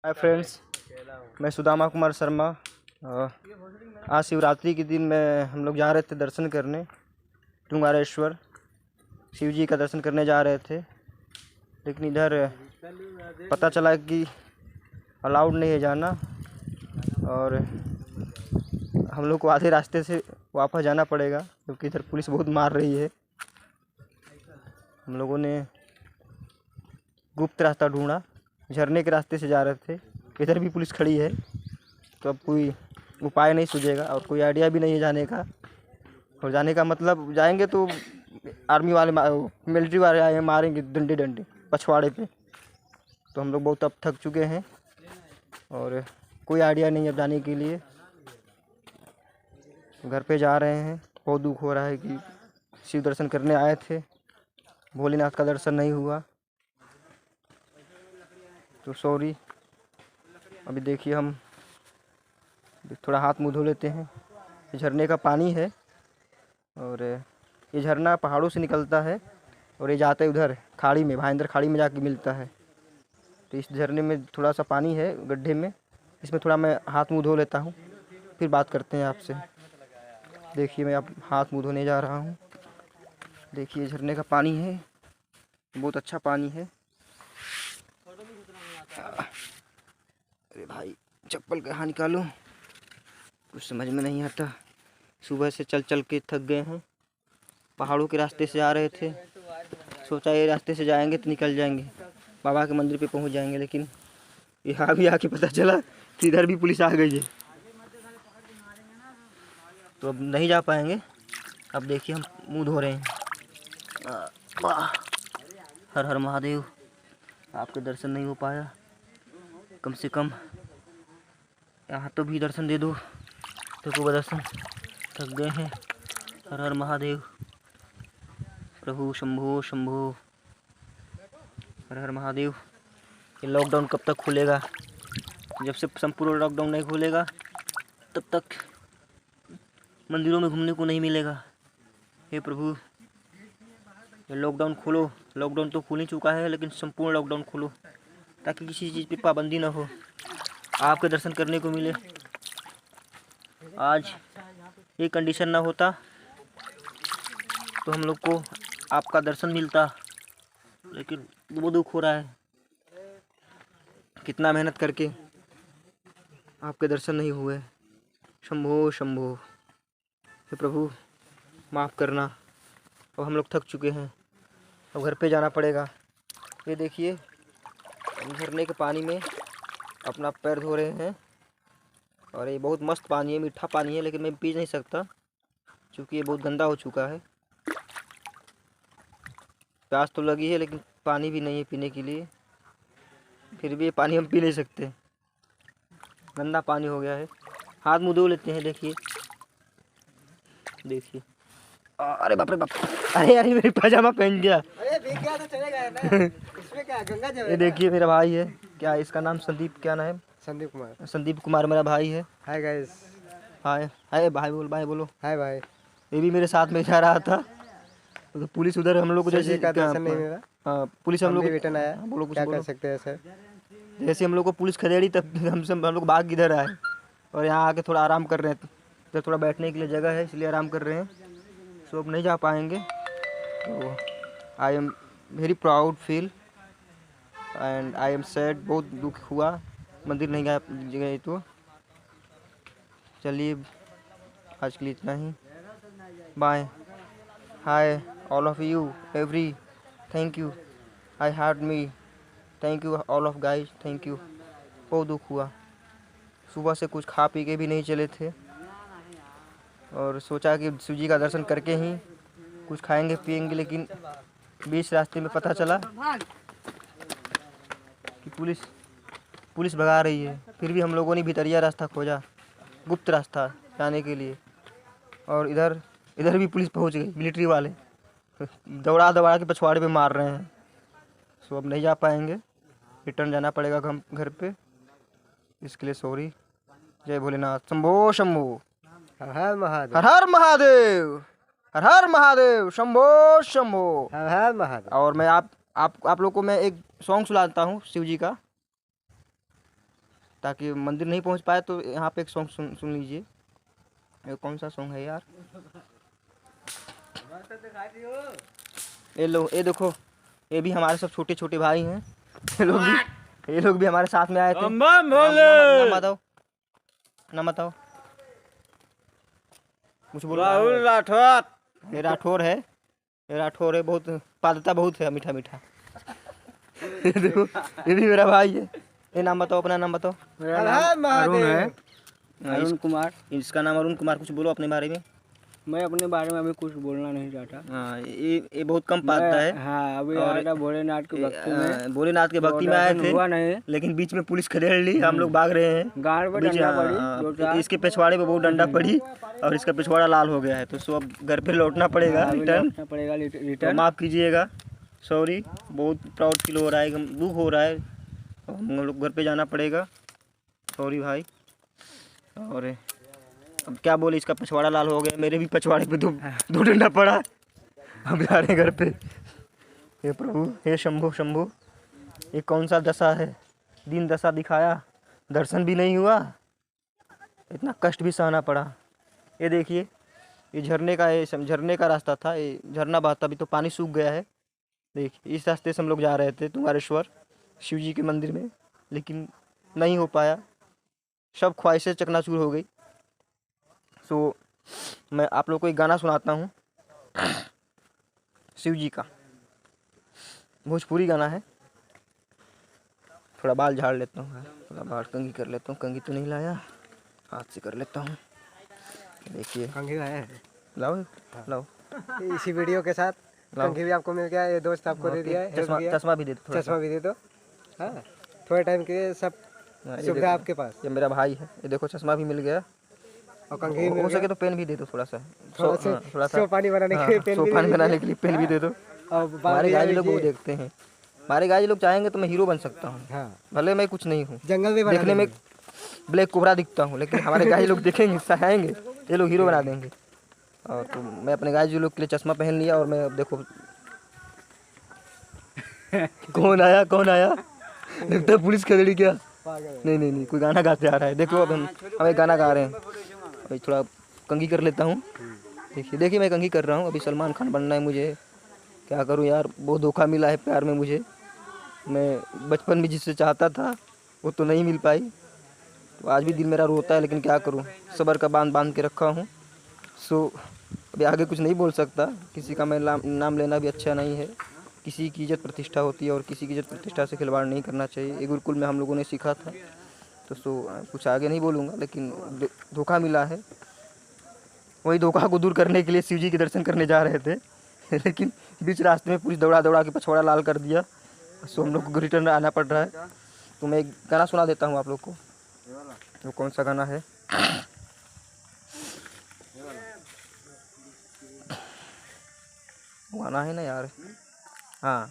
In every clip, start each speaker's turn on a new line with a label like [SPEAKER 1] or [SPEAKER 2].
[SPEAKER 1] Hi friends, मैं सुदामा कुमार शर्मा। आज शिवरात्रि के दिन में हम लोग जा रहे थे दर्शन करने। टुंगारेश्वर शिव जी का दर्शन करने जा रहे थे, लेकिन इधर पता चला कि अलाउड नहीं है जाना और हम लोग को आधे रास्ते से वापस जाना पड़ेगा, क्योंकि इधर पुलिस बहुत मार रही है। हम लोगों ने गुप्त रास्ता ढूंढा, झरने के रास्ते से जा रहे थे। इधर भी पुलिस खड़ी है, तो अब कोई उपाय नहीं सूझेगा और कोई आइडिया भी नहीं है जाने का। और जाने का मतलब जाएंगे तो आर्मी वाले मिलिट्री वाले आए मारेंगे डंडे डंडे पछवाड़े पे। तो हम लोग बहुत अब थक चुके हैं और कोई आइडिया नहीं अब जाने के लिए। घर पे जा रहे हैं। बहुत दुख हो रहा है कि शिव दर्शन करने आए थे, भोलेनाथ का दर्शन नहीं हुआ, तो सॉरी। अभी देखिए, हम थोड़ा हाथ मुँह धो लेते हैं। झरने का पानी है और ये झरना पहाड़ों से निकलता है और ये जाता है उधर खाड़ी में, भाईंदर खाड़ी में जाके मिलता है। तो इस झरने में थोड़ा सा पानी है गड्ढे में, इसमें थोड़ा मैं हाथ मुँह धो लेता हूँ, फिर बात करते हैं आपसे। देखिए, मैं अब हाथ मुँह धोने जा रहा हूँ। देखिए, झरने का पानी है, बहुत अच्छा पानी है। अरे भाई, चप्पल कहाँ निकालूं, कुछ समझ में नहीं आता। सुबह से चल चल के थक गए हैं। पहाड़ों के रास्ते से आ रहे थे, सोचा ये रास्ते से जाएंगे तो निकल जाएंगे, बाबा के मंदिर पे पहुंच जाएंगे, लेकिन यहाँ भी आके पता चला कि इधर भी पुलिस आ गई है। तो अब नहीं जा पाएंगे। अब देखिए, हम मुंह धो रहे हैं। हर हर महादेव। आपके दर्शन नहीं हो पाया, कम से कम यहाँ तो भी दर्शन दे दो। देखो दर्शन, थक गए हैं। हर हर महादेव। प्रभु शंभो शंभो। हर हर महादेव। ये लॉकडाउन कब तक खुलेगा? जब से संपूर्ण लॉकडाउन नहीं खुलेगा तब तक मंदिरों में घूमने को नहीं मिलेगा। हे प्रभु, ये लॉकडाउन खोलो। लॉकडाउन तो खुल ही चुका है, लेकिन संपूर्ण लॉकडाउन खोलो, ताकि किसी चीज़ पे पाबंदी ना हो, आपके दर्शन करने को मिले। आज ये कंडीशन ना होता तो हम लोग को आपका दर्शन मिलता, लेकिन वो दुख हो रहा है। कितना मेहनत करके आपके दर्शन नहीं हुए। शंभो शंभो। हे प्रभु, माफ़ करना। अब हम लोग थक चुके हैं, अब घर पे जाना पड़ेगा। ये देखिए, झरने के पानी में अपना पैर धो रहे हैं और ये बहुत मस्त पानी है, मीठा पानी है, लेकिन मैं पी नहीं सकता क्योंकि ये बहुत गंदा हो चुका है। प्यास तो लगी है, लेकिन पानी भी नहीं है पीने के लिए। फिर भी ये पानी हम पी नहीं सकते, गंदा पानी हो गया है। हाथ मुँह धो लेते हैं। देखिए देखिए, अरे बाप रे बाप, अरे अरे मेरी पजामा पहन गया।
[SPEAKER 2] अरे भीग गया तो चलेगा ना, इसमें क्या गंगा जल।
[SPEAKER 1] ये देखिए, मेरा भाई है। क्या इसका नाम? संदीप। क्या नाम है?
[SPEAKER 2] संदीप कुमार।
[SPEAKER 1] संदीप कुमार मेरा भाई है।
[SPEAKER 2] Hi guys.
[SPEAKER 1] हाय हाय भाई बोल, भाई बोलो।
[SPEAKER 2] हाय भाई।
[SPEAKER 1] ये भी मेरे साथ में जा रहा था, तो पुलिस उधर हम लोग को जैसे
[SPEAKER 2] का दर्शन नहीं मिला।
[SPEAKER 1] हाँ, पुलिस हम लोग
[SPEAKER 2] रिटर्न आया।
[SPEAKER 1] बोलो, कुछ
[SPEAKER 2] क्या
[SPEAKER 1] बोलो।
[SPEAKER 2] कर सकते हैं सर?
[SPEAKER 1] जैसे हम लोग को पुलिस खदेड़ी, तब हम लोग भाग इधर आए और यहाँ आके थोड़ा आराम कर रहे हैं। तो थोड़ा बैठने के लिए जगह है, इसलिए आराम कर रहे हैं। सो अब नहीं जा पाएंगे। तो I am very proud feel and I am sad. बहुत दुख हुआ, मंदिर नहीं गए तो। चलिए, आज के लिए इतना ही। Bye. Hi all of you, every, thank you. I hurt me, thank you all of guys, thank you. बहुत दुख हुआ। सुबह से कुछ खा पी के भी नहीं चले थे और सोचा कि शिव जी का दर्शन करके ही कुछ खाएंगे पिएंगे, लेकिन बीच रास्ते में पता चला कि पुलिस भगा रही है। फिर भी हम लोगों ने भीतरिया रास्ता खोजा, गुप्त रास्ता जाने के लिए, और इधर भी पुलिस पहुंच गई, मिलिट्री वाले दौड़ा दौड़ा के पछवाड़े पे मार रहे हैं। सो अब नहीं जा पाएंगे, रिटर्न जाना पड़ेगा हम घर पे। इसके लिए सॉरी। जय भोलेनाथ। शंभो शंभो।
[SPEAKER 2] हर हर महादेव।
[SPEAKER 1] हर हर महादेव। हर हर महादेव। शंभो शंभो।
[SPEAKER 2] हर हर महादेव।
[SPEAKER 1] और मैं आप लोग को मैं एक सॉन्ग सुनाता हूँ शिव जी का। ताकि मंदिर नहीं पहुंच पाए तो यहाँ पे एक सॉन्ग सुन लीजिए। ये कौन सा सॉन्ग है यार? ये देखो, ये भी हमारे सब छोटे छोटे भाई हैं। ये लोग भी हमारे साथ में आए थे। नाम बताओ, नाम बताओ, कुछ बोलो।
[SPEAKER 2] राहुल राठौर।
[SPEAKER 1] ये राठौर है, ये राठौर है, बहुत पादता बहुत है, मीठा मीठा। ये देखो, ये भी मेरा भाई है। ये नाम बताओ, अपना नाम बताओ।
[SPEAKER 2] मेरा नाम अरुण है,
[SPEAKER 1] अरुण कुमार। इसका नाम अरुण कुमार। कुछ बोलो अपने बारे में।
[SPEAKER 2] मैं अपने बारे में अभी कुछ बोलना नहीं चाहता।
[SPEAKER 1] हाँ, ये बहुत कम पाता है।
[SPEAKER 2] हाँ, अभी आया था भोलेनाथ की भक्ति में।
[SPEAKER 1] भोलेनाथ के भक्ति में आए थे,
[SPEAKER 2] हुआ नहीं,
[SPEAKER 1] लेकिन बीच में पुलिस खदेड़ ली, हम लोग भाग रहे हैं।
[SPEAKER 2] गाड़ पे डंडा पड़ी,
[SPEAKER 1] इसके पिछवाड़े पे बहुत डंडा पड़ी और इसका पिछवाड़ा लाल हो गया है, तो सो अब घर पे लौटना पड़ेगा। रिटर्न माफ़ कीजिएगा, सॉरी। बहुत प्राउड फील हो रहा है, दुख हो रहा है, हम लोग घर पे जाना पड़ेगा, सॉरी भाई। और अब क्या बोले, इसका पिछवाड़ा लाल हो गया, मेरे भी पिछवाड़े पे दो डंडा पड़ा। अब जा रहे हैं घर पे। हे प्रभु, हे शंभो शंभो, ये कौन सा दशा है? दिन दशा दिखाया, दर्शन भी नहीं हुआ, इतना कष्ट भी सहना पड़ा। ये देखिए, ये झरने का रास्ता था, ये झरना बहता, अभी तो पानी सूख गया है। देखिए, इस रास्ते से हम लोग जा रहे थे तुम्हारेश्वर शिव जी के मंदिर में, लेकिन नहीं हो पाया, सब ख्वाहिशें चकनाचूर हो गई। तो मैं आप लोग को एक गाना सुनाता हूँ शिव जी का, भोजपुरी गाना है। थोड़ा बाल झाड़ लेता हूँ, थोड़ा बाल कंघी कर लेता हूँ। कंघी तो नहीं लाया, हाथ से कर लेता हूँ। देखिए,
[SPEAKER 2] कंघी है,
[SPEAKER 1] लाओ लाओ।
[SPEAKER 2] इसी वीडियो के साथ कंघी भी आपको मिल गया, ये दोस्त आपको दे दिया है।
[SPEAKER 1] चश्मा भी दे दो,
[SPEAKER 2] चश्मा भी दे दो। हाँ, थोड़े टाइम के लिए सब सुविधा आपके पास।
[SPEAKER 1] ये मेरा भाई है, ये देखो चश्मा भी मिल गया,
[SPEAKER 2] और कंघी
[SPEAKER 1] हो सके तो पेन भी दे दो, थोड़ा सा
[SPEAKER 2] पानी बनाने के लिए
[SPEAKER 1] पेन भी दे दो। हमारे गाय लोग वो देखते हैं, हमारे गाय लोग चाहेंगे तो मैं हीरो बन सकता हूँ।
[SPEAKER 2] हाँ,
[SPEAKER 1] भले मैं कुछ नहीं हूँ,
[SPEAKER 2] जंगल में
[SPEAKER 1] देखने में ब्लैक कोबरा दिखता हूँ, लेकिन हमारे गाय लोग देखेंगे, सहाएंगे, ये लोग हीरो बना देंगे। और तो मैं अपने गाय लोग के लिए चश्मा पहन लिया, और मैं अब देखो कौन आया लगता है पुलिस खदेड़ी क्या? नहीं, कोई गाना गाते आ रहा है। देखो, अब हम एक गाना गा रहे हैं। अभी थोड़ा कंघी कर लेता हूँ। देखिए मैं कंघी कर रहा हूँ। अभी सलमान खान बनना है मुझे, क्या करूँ यार, बहुत धोखा मिला है प्यार में मुझे। मैं बचपन में जिससे चाहता था वो तो नहीं मिल पाई, तो आज भी दिल मेरा रोता है, लेकिन क्या करूँ, सब्र का बांध के रखा हूँ। सो अभी आगे कुछ नहीं बोल सकता, किसी का मैं नाम लेना भी अच्छा नहीं है। किसी की इज्जत प्रतिष्ठा होती है, और किसी की इज्जत प्रतिष्ठा से खिलवाड़ नहीं करना चाहिए, ये गुरुकुल में हम लोगों ने सीखा था। तो कुछ आगे नहीं बोलूँगा, लेकिन धोखा मिला है। वही धोखा को दूर करने के लिए शिव जी के दर्शन करने जा रहे थे, लेकिन बीच रास्ते में पुलिस दौड़ा के पछवाड़ा लाल कर दिया, सो हम लोग को रिटर्न आना पड़ रहा है। तो मैं एक गाना सुना देता हूँ आप लोग को। वो कौन सा गाना है? गाना है ना यार, हाँ,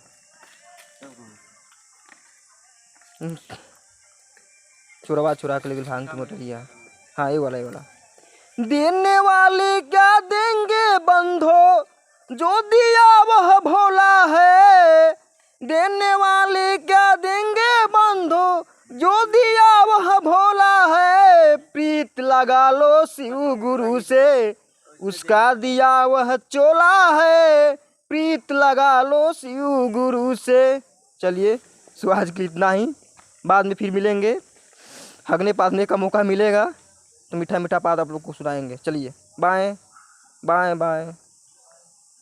[SPEAKER 1] चुरा के लेकिन भांग की मोटरिया। हाँ, ये वाला। देने वाले क्या देंगे बंधो, जो दिया वह भोला है। देने वाले क्या देंगे बंधो, जो दिया वह भोला है। प्रीत लगा लो शिव गुरु से, उसका दिया वह चोला है। प्रीत लगा लो शिव गुरु से। चलिए, सो आज के इतना ही, बाद में फिर मिलेंगे, हगने पादने का मौका मिलेगा तो मीठा मीठा बात आप लोग को सुनाएंगे। चलिए, बाय बाय बाय।